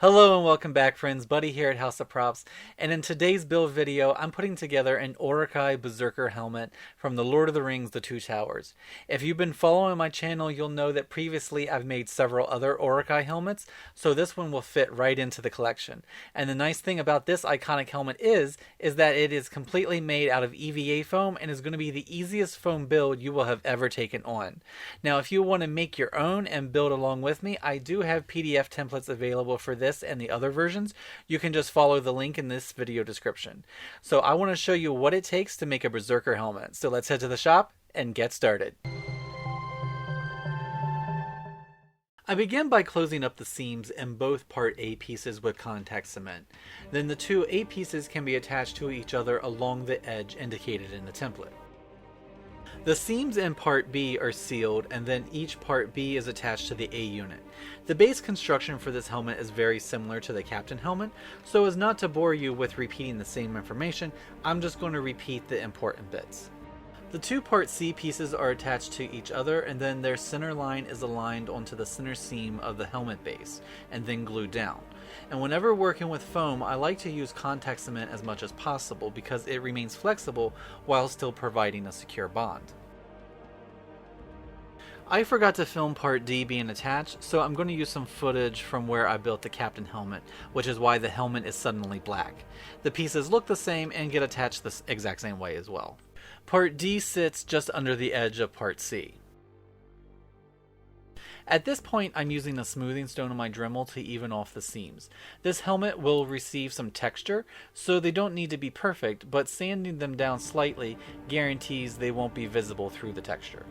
Hello and welcome back, friends. Buddy here at House of Props, and in today's build video I'm putting together an Uruk-Hai Berserker helmet from The Lord of the Rings: The Two Towers. If you've been following my channel, you'll know that previously I've made several other Uruk-Hai helmets, so this one will fit right into the collection. And the nice thing about this iconic helmet is that it is completely made out of EVA foam and is going to be the easiest foam build you will have ever taken on. Now if you want to make your own and build along with me, I do have PDF templates available for this and the other versions. You can just follow the link in this video description. So I want to show you what it takes to make a Berserker helmet. So let's head to the shop and get started. I begin by closing up the seams in both part A pieces with contact cement. Then the two A pieces can be attached to each other along the edge indicated in the template. The seams in part B are sealed, and then each part B is attached to the A unit. The base construction for this helmet is very similar to the Captain helmet, so as not to bore you with repeating the same information, I'm just going to repeat the important bits. The two part C pieces are attached to each other, and then their center line is aligned onto the center seam of the helmet base, and then glued down. And whenever working with foam, I like to use contact cement as much as possible because it remains flexible while still providing a secure bond. I forgot to film part D being attached, so I'm going to use some footage from where I built the Captain helmet, which is why the helmet is suddenly black. The pieces look the same and get attached the exact same way as well. Part D sits just under the edge of part C. At this point, I'm using a smoothing stone on my Dremel to even off the seams. This helmet will receive some texture, so they don't need to be perfect, but sanding them down slightly guarantees they won't be visible through the texture.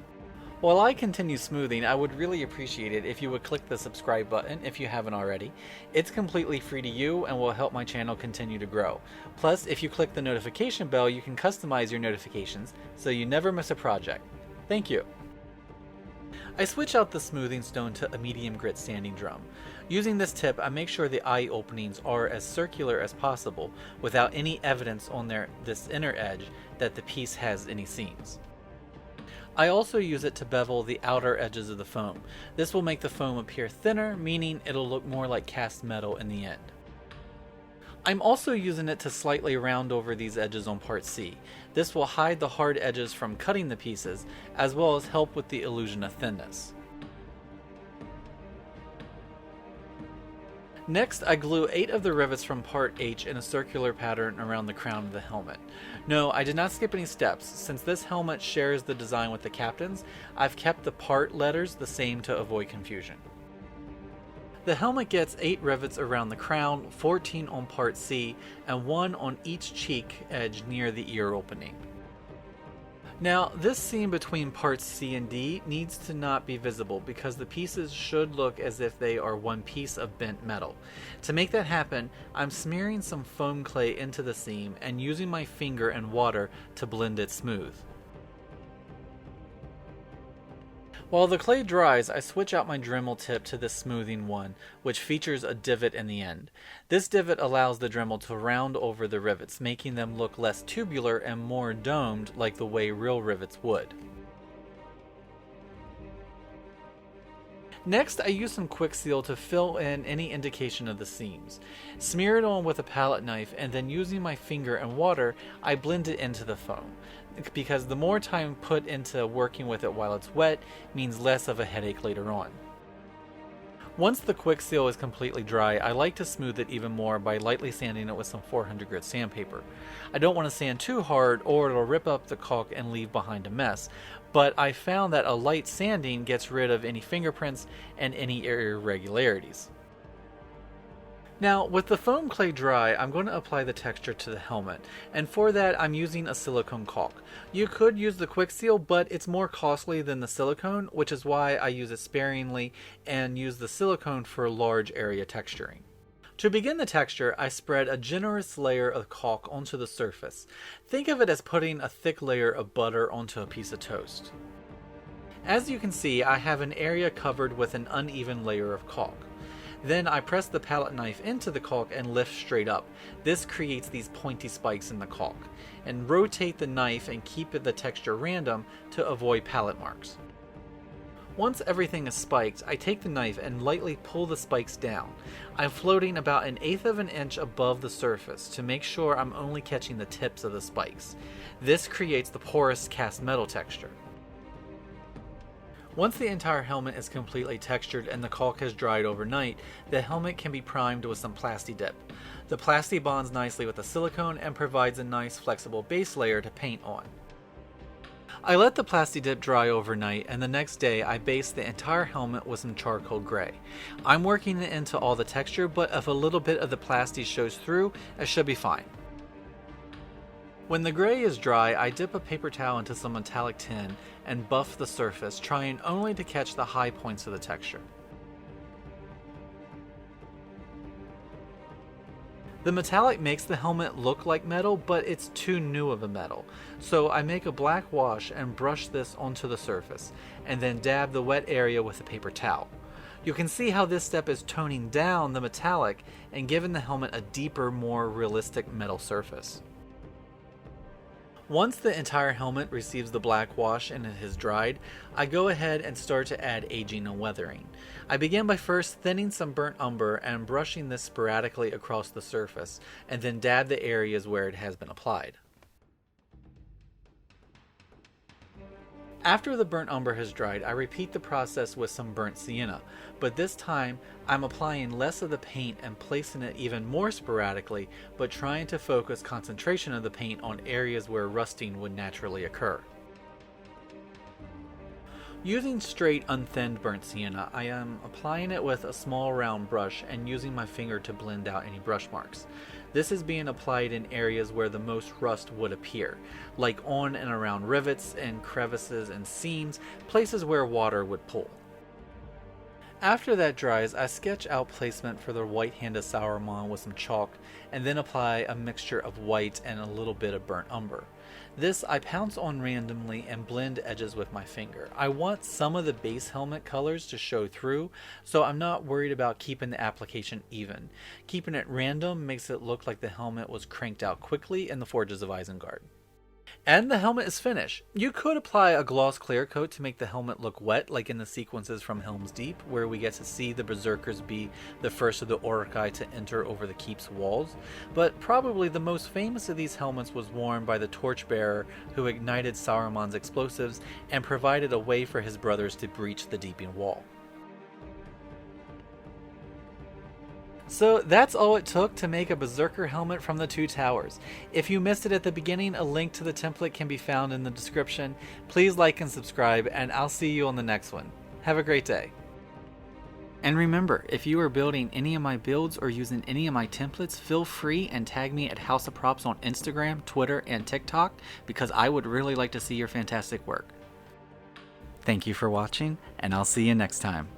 While I continue smoothing, I would really appreciate it if you would click the subscribe button if you haven't already. It's completely free to you and will help my channel continue to grow. Plus, if you click the notification bell, you can customize your notifications so you never miss a project. Thank you. I switch out the smoothing stone to a medium grit sanding drum. Using this tip, I make sure the eye openings are as circular as possible without any evidence on this inner edge that the piece has any seams. I also use it to bevel the outer edges of the foam. This will make the foam appear thinner, meaning it'll look more like cast metal in the end. I'm also using it to slightly round over these edges on part C. This will hide the hard edges from cutting the pieces, as well as help with the illusion of thinness. Next, I glue 8 of the rivets from part H in a circular pattern around the crown of the helmet. No, I did not skip any steps. Since this helmet shares the design with the Captain's, I've kept the part letters the same to avoid confusion. The helmet gets 8 rivets around the crown, 14 on part C, and 1 on each cheek edge near the ear opening. Now, this seam between parts C and D needs to not be visible because the pieces should look as if they are one piece of bent metal. To make that happen, I'm smearing some foam clay into the seam and using my finger and water to blend it smooth. While the clay dries, I switch out my Dremel tip to the smoothing one, which features a divot in the end. This divot allows the Dremel to round over the rivets, making them look less tubular and more domed like the way real rivets would. Next, I use some quick seal to fill in any indication of the seams. Smear it on with a palette knife, and then using my finger and water, I blend it into the foam. Because the more time put into working with it while it's wet means less of a headache later on. Once the quick seal is completely dry, I like to smooth it even more by lightly sanding it with some 400 grit sandpaper. I don't want to sand too hard or it'll rip up the caulk and leave behind a mess, but I found that a light sanding gets rid of any fingerprints and any irregularities. Now, with the foam clay dry, I'm going to apply the texture to the helmet, and for that I'm using a silicone caulk. You could use the quick seal, but it's more costly than the silicone, which is why I use it sparingly and use the silicone for large area texturing. To begin the texture, I spread a generous layer of caulk onto the surface. Think of it as putting a thick layer of butter onto a piece of toast. As you can see, I have an area covered with an uneven layer of caulk. Then I press the palette knife into the caulk and lift straight up. This creates these pointy spikes in the caulk. And rotate the knife and keep the texture random to avoid palette marks. Once everything is spiked, I take the knife and lightly pull the spikes down. I'm floating about 1/8 of an inch above the surface to make sure I'm only catching the tips of the spikes. This creates the porous cast metal texture. Once the entire helmet is completely textured and the caulk has dried overnight, the helmet can be primed with some Plasti Dip. The Plasti bonds nicely with the silicone and provides a nice flexible base layer to paint on. I let the Plasti Dip dry overnight, and the next day I based the entire helmet with some charcoal gray. I'm working it into all the texture, but if a little bit of the Plasti shows through, it should be fine. When the gray is dry, I dip a paper towel into some metallic tin and buff the surface, trying only to catch the high points of the texture. The metallic makes the helmet look like metal, but it's too new of a metal. So I make a black wash and brush this onto the surface, and then dab the wet area with a paper towel. You can see how this step is toning down the metallic and giving the helmet a deeper, more realistic metal surface. Once the entire helmet receives the black wash and it has dried, I go ahead and start to add aging and weathering. I begin by first thinning some burnt umber and brushing this sporadically across the surface, and then dab the areas where it has been applied. After the burnt umber has dried, I repeat the process with some burnt sienna, but this time I'm applying less of the paint and placing it even more sporadically, but trying to focus concentration of the paint on areas where rusting would naturally occur. Using straight unthinned burnt sienna, I am applying it with a small round brush and using my finger to blend out any brush marks. This is being applied in areas where the most rust would appear, like on and around rivets and crevices and seams, places where water would pool. After that dries, I sketch out placement for the white hand of Sauron with some chalk, and then apply a mixture of white and a little bit of burnt umber. This I pounce on randomly and blend edges with my finger. I want some of the base helmet colors to show through, so I'm not worried about keeping the application even. Keeping it random makes it look like the helmet was cranked out quickly in the Forges of Isengard. And the helmet is finished. You could apply a gloss clear coat to make the helmet look wet, like in the sequences from Helm's Deep, where we get to see the Berserkers be the first of the Uruk-Hai to enter over the keep's walls. But probably the most famous of these helmets was worn by the torchbearer who ignited Saruman's explosives and provided a way for his brothers to breach the Deeping Wall. So that's all it took to make a Berserker helmet from the Two Towers. If you missed it at the beginning, a link to the template can be found in the description. Please like and subscribe, and I'll see you on the next one. Have a great day. And remember, if you are building any of my builds or using any of my templates, feel free and tag me at House of Props on Instagram, Twitter, and TikTok, because I would really like to see your fantastic work. Thank you for watching, and I'll see you next time.